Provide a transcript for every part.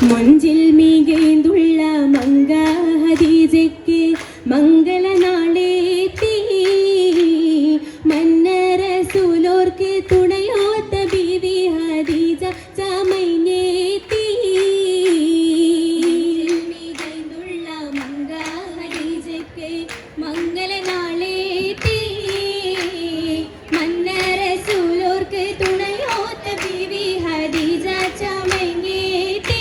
മുഞ്ചിൽ മികേന്തുള്ള മങ്ക ഹദീജയ്ക്ക് മംഗളനാളേത്തി മന്നറസൂലോർക്ക് തുണയോത്ത ബീവി ഹദീജ ചമൈനേത്തി മികേന്തുള്ള മങ്ക ഹദീജയ്ക്ക് മംഗളനാളേത്തി മന്നറസൂലോർക്ക് തുണയോത്ത ബീവി ഹദീജ ചമൈനേത്തി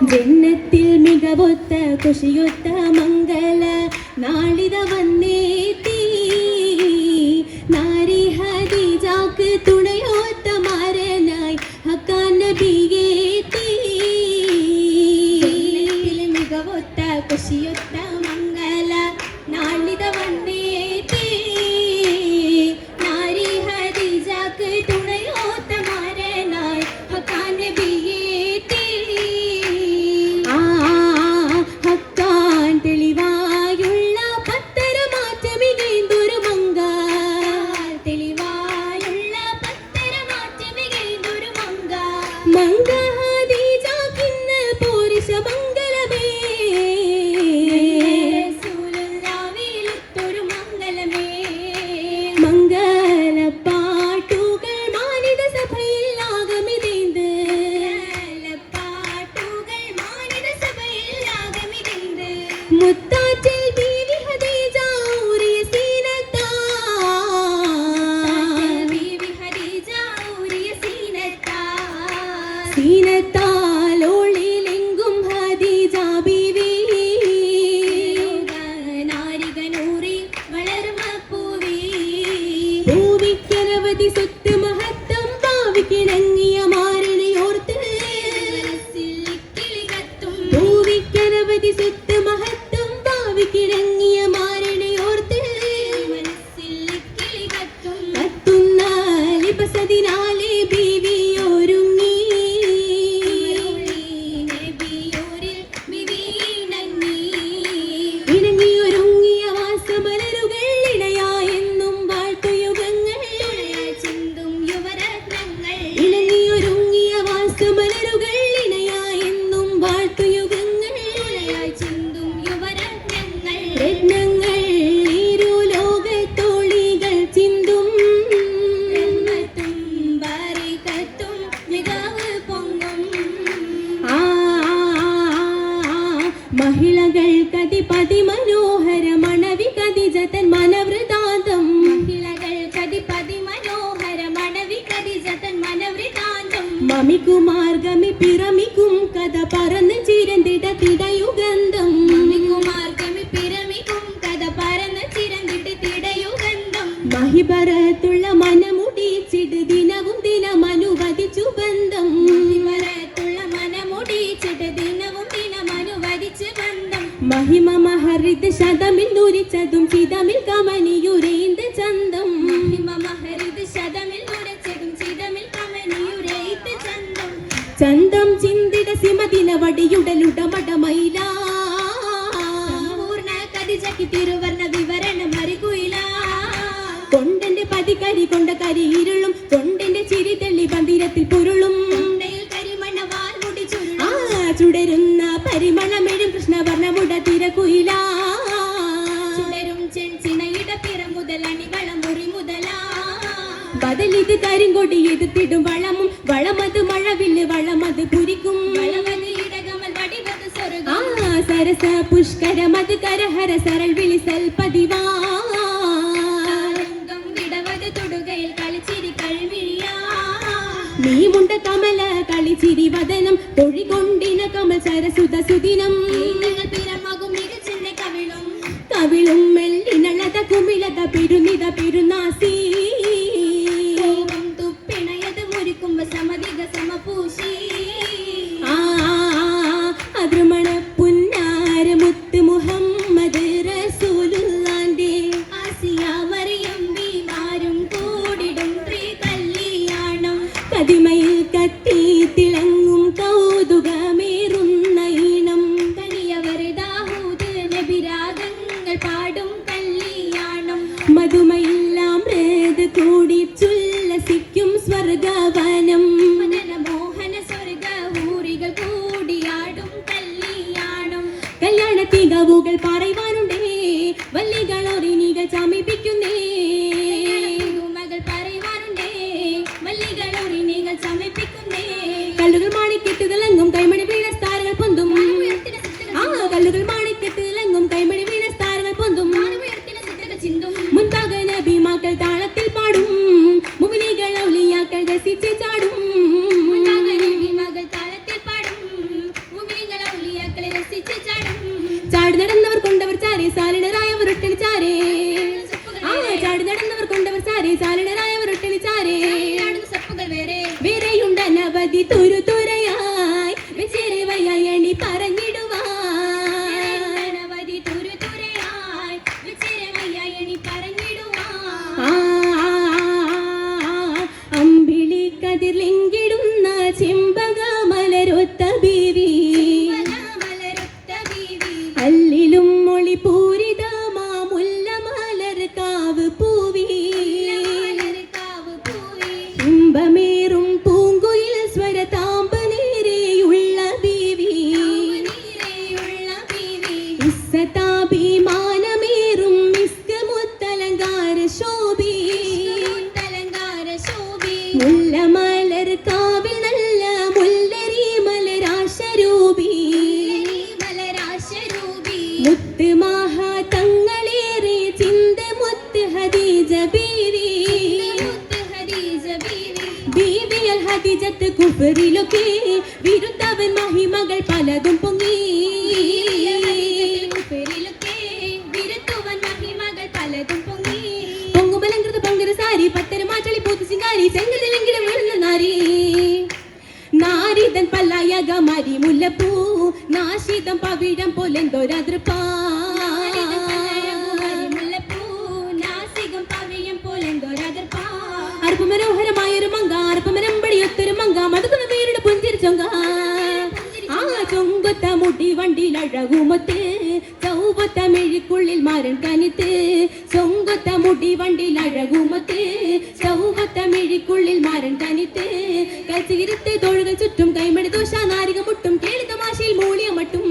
ജന്നത്തിൽ മികവൊത്ത ഖുഷിയൊത്ത മംഗള നാളിത വന്നേത്തി നാരി ഹദീജാക്ക് തുണയോത്ത മാരനായി ഹക്കാൻ നബിയേത്തി ജന്നത്തിൽ മികവൊത്ത ഖുഷിയൊത്ത മംഗള നാളിത വന്നേത്തി നാരി ഹദീജാക്ക് തുണയോത്ത മാരനായി ഹക്കാൻ നബിയേത്തി തെളിവായുള്ള പത്തരമാറ്റമികേന്തൊരു മങ്ക തെളിവായുള്ള പത്തരമാറ്റമികേന്തൊരു മങ്ക മങ്ക ഹദീജാക്കിന്ന് പോരിശ മംഗളമേ റസൂലുള്ളാഹിയിലൊത്തൊരു മംഗളമേ മംഗളപ്പാട്ടുകൾ മാനിത സഭയിൽ ആഗമിതേന്ത് പാട്ടുകൾ മാനിത സഭയിൽ ആഗമിതേന്ത് മുത്താറ്റിൽ ബീവി ഹദീജ ഊരിയ ബീവി ഹദീജ ഊരിയ സീനത്താലോളിലെങ്കും ഹദീജ ബീവി നാരികനൂറി വളർമ പൂവി പൂവിക്കരവധി സ്വത്ത് മഹത്വം ഭാവിക്കിണങ്ങിയ മാരനെയോർത്ത് പൂവിക്കരവധി സ്വത്ത് മഹത്വം ഭാവിക്കിണങ്ങിയ മാരനെയോർത്ത് കത്തുന്ന ലിപസതിനാലെ ബീവി ഒരുങ്ങി ഇണങ്ങിയൊരുങ്ങിയ വാസമലരുകൾ ഇണയായെന്നും വാഴ്ത്തുയുഗങ്ങൾ ഇണങ്ങിയൊരുങ്ങിയ വാസമലരുകൾ ഇണയായെന്നും വാഴ്ത്തുയുഗങ്ങൾ രത്നങ്ങൾ ഇരുലോകത്തോളികൾ ചിന്തും ബാരികത്തും മികവ് പൊങ്ങും മഹിളകൾ കതിപതി മനോഹര മണവി കതിജതൻ മനവൃതാന്തം മഹിളകൾ കതിപതി മനോഹര മണവി കതിജതൻ മനവൃതാന്തം മമികുമാർഗമി പിറമിക്കും കഥ പറന്ന് ചിരന്തിട തിടയുഗന്ധം മമികുമാർഗമി പിറമിക്കും കഥ പറന്ന് ചിരന്തിട തിടയുഗന്ധം മഹിബറത്തുള്ള മനമുടിച്ചിട് ദിനവും ദിനമനുവദിച്ചു ബന്ധം മഹിബറത്തുള്ള മനമുടിച്ചിട് ദിനവും ദിനമനുവദിച്ചു ബന്ധം മഹിമ മഹരിത് ശതമിൽ നുരിച്ചതും ചിതമിൽ കമനിയുരൈന്ത് ചന്തം മഹിമ മഹരിത് ശതമിൽ നുരച്ചതും ചിതമിൽ കമനിയുരൈന്ത് ചന്തം ചന്തം ചിന്തിട സിമദിന വടിയുടലുടമടമൈല പൂർണ്ണ കതിജക്കി തിരുവർണ്ണ വിവരണം അറികുയില കൊണ്ടന്റെ പതികരി കൊണ്ട കരി ഇരുളും കൊണ്ടന്റെ ചിരി തെള്ളി പന്തിരത്തിൽ പൊരുളും ചുടരുന്ന പരിമളമെഴും കൃഷ്ണവർണ്ണമുട തിരകുയില ചുടരും ചെഞ്ചിണയിട പിറ മുതൽ അണിവള മുറി മുതല ബദലിത് കരിങ്കൊടി എതിർത്തിടും വളമും വളമത് മഴവില്ല് വളമത് പുരിക്കും വളമത് ഇടകമൽ വടിവത് സ്വർഗം സരസ പുഷ്കരമത് കരഹര സരൾ വിളിസൽ പതിവാ ഇടവത് തൊടുകയിൽ കളിച്ചിരി കഴിവിഴിയ നീ മുണ്ട കമല കളിച്ചിരി വദനം തൊഴികൊണ്ടിന കമൽ സരസുത സുദിനം പിറമകും മികച്ചെന്നെ കവിളും കവിളും മെല്ലിനളത കുമിളത പെരുനിത പെരുനാസി തുപ്പിണയത് മുരിക്കുമ്പ സമധിക സമപൂശി അതിർമണ പുന്നാര മുത്ത് മുഹമ്മദ് റസൂലുള്ളാന്റെ ആസിയ മറിയം ബീമാരും കൂടിടും പ്രീ കല്യാണം കതിമയിൽ കത്തി തിളങ്ങും കൗതുകമേറുന്ന ഈണം കനിയവർ ദാവൂദ് നബിരാഗങ്ങൾ പാടും കല്യാണം മധുമയെല്ലാം കൂടി ചുല്ലസിക്കും സ്വർഗവനം മോഹന സ്വർഗ ഊരികൾ പുതുമകൾ പറയുവാനുണ്ടേ വല്ലികളൊറിനികൾ ചമയിപ്പിക്കുന്നേ പുതുമകൾ പറയുവാനുണ്ടേ വല്ലികളൊറിനികൾ ചമയിപ്പിക്കുന്നേ കല്ലുകൾ മാണിക്കെട്ടുകളെങ്ങും കൈമണി വീണ സ്താരങ്ങൾ പൊന്തും കല്ലുകൾ മാണിക്കെട്ടുകളെങ്ങും കൈമണി വീണ സ്താരങ്ങൾ പൊന്തും മുൻപാക നബിമാക്കൾ താളത്തിൽ പാടും മുഅ്മിനീകൾ ഔലിയാക്കൾ രസിച്ച് ചാടും ചാടി നടന്നവർ കൊണ്ടവർ ചാരേ സാലിണരായവർ ഒട്ടണി ചാരേ ചാടി നടന്നവർ കൊണ്ടവർ ചാരേ സാലിണരായവർ ഒട്ടണി ചാരേ വേറെയുണ്ട് അനവധി തുരു തുരയായി വെച്ചേരവയായി എണ്ണി പറഞ്ഞിടുവാൻ അനവധി തുരു തുരയായി വെച്ചേരവയായി എണ്ണി പറഞ്ഞിടുവാൻ അമ്പിളി കതിർലിങ്കിടുന്ന ചെമ്പക മലരൊത്ത ബീവി അല്ലിലും മൊളി പൂരിതമാ മുല്ല മലർ കാവ് പൂവി ഇമ്പമേറും പൂങ്കുയിൽ സ്വരതാമ്പ് നേരെയുള്ള ബീവി ഇസ്സതാഭിമാനമേറും മിസ്ക് മുത്തലങ്കാര ശോഭി മുല്ല മലർ കാവിൽ നല്ല മുല്ലരി മലരാശരൂപി മുത്ത് മഹാതങ്ങളേറെ ചിന്ത മുത്ത് ഹദീജ ബീവി ബീവിയൽ ഹദീജത്ത് കുഫറിലൊക്കെ വിരുദ്ധവൻ മഹിമകൾ പലതും പൊങ്ങി പൊങ്ങുമലങ്കൃത പങ്കര സാരി പത്തര മാറ്റളി പൂത്ത് സിംഗാരി ചെങ്കതിലെങ്കിലും വീഴുന്ന നാരി നാരിതൻ പല്ലായക മരി മുല്ലപ്പൂ നാശിതം പവിഴം പോലെന്തോരതൃപ്പാ അർപ്പമനോഹരമായൊരു മങ്ക അർപ്പമനമ്പടിയൊത്തൊരു മങ്ക മതുക്കുന്ന പേരുടെ പുഞ്ചിരിച്ചൊങ്ക ആ ചൊങ്കൊത്ത മുടി വണ്ടിയിൽ അഴകുമൊത്ത് ചൗവത്ത മെഴിക്കുള്ളിൽ മാരൻ കനിത്ത് ചൊങ്കൊത്ത മുടി വണ്ടിയിൽ അഴകുമൊത്ത് ചൗവത്ത മെഴിക്കുള്ളിൽ മാരൻ കനിത്ത് കച്ചിരുത്ത് തോഴുകൾ ചുറ്റും കൈമണി ദോശ നാരിക മുട്ടും കേളി തമാശയിൽ മൂളിയ മട്ടും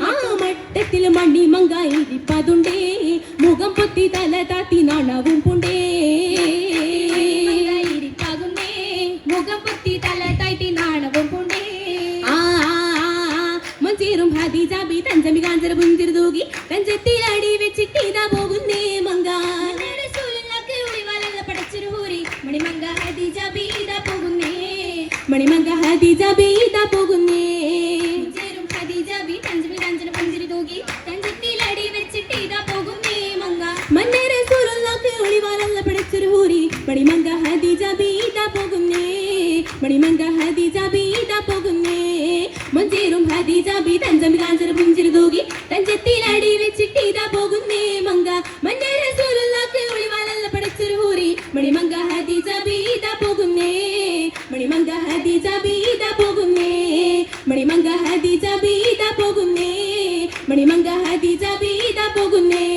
ആ മട്ടത്തിൽ മണ്ണി മങ്ക ഇരിപ്പതുണ്ടേ മുഖം പൊത്തി തല താത്തി നാണവും പുണ്ടേ മുഖം പൊത്തി തല താറ്റി നാണവും പുണ്ടേ മഞ്ചേറും ഹദീജ ബി തഞ്ചമി കാഞ്ചര പുഞ്ചിരി തൂകി കഞ്ചത്തിലടി വെച്ചിട്ടിതാ പോകുന്നേ മങ്ക മണിമങ്ക ഹദീജ ബീദ പോകുന്നേ മണിമങ്ക ഹദീജ ബീദ പോകുന്നേ മഞ്ചേറും ഹദീജ ബി തഞ്ചമി കാഞ്ചര പുഞ്ചിരി തൂകി കഞ്ചത്തിലടി വെച്ചിട്ടിതാ പോകുന്നേ മങ്ക മന്നേ റസൂലുള്ളാഹി ഒളിവാലല്ല പടച്ചൊരു ഹൂരി മണിമങ്ക ഹദീജ ബീദ പോകുന്നേ മണിമങ്ക ഹദീജ ബീദ പോകുന്നേ മഞ്ചേറും ഹദീജ ബി തഞ്ചമി കാഞ്ചര പുഞ്ചിരി തൂകി കഞ്ചത്തിലടി വെച്ചിട്ടിതാ പോകുന്നേ മങ്ക മന്നേ റസൂലുള്ളാഹി ഒളിവാലല്ല പടച്ചൊരു ഹൂരി മണിമങ്ക ഹദീജ ബീദ പോകുന്നേ മണിമങ്ക ഹദീജ ബീദ പോകുന്നേ മണിമങ്ക ഹദീജ ബീദ പോകുന്നേ മണിമങ്ക ഹദീജ ബീദ പോകുന്നേ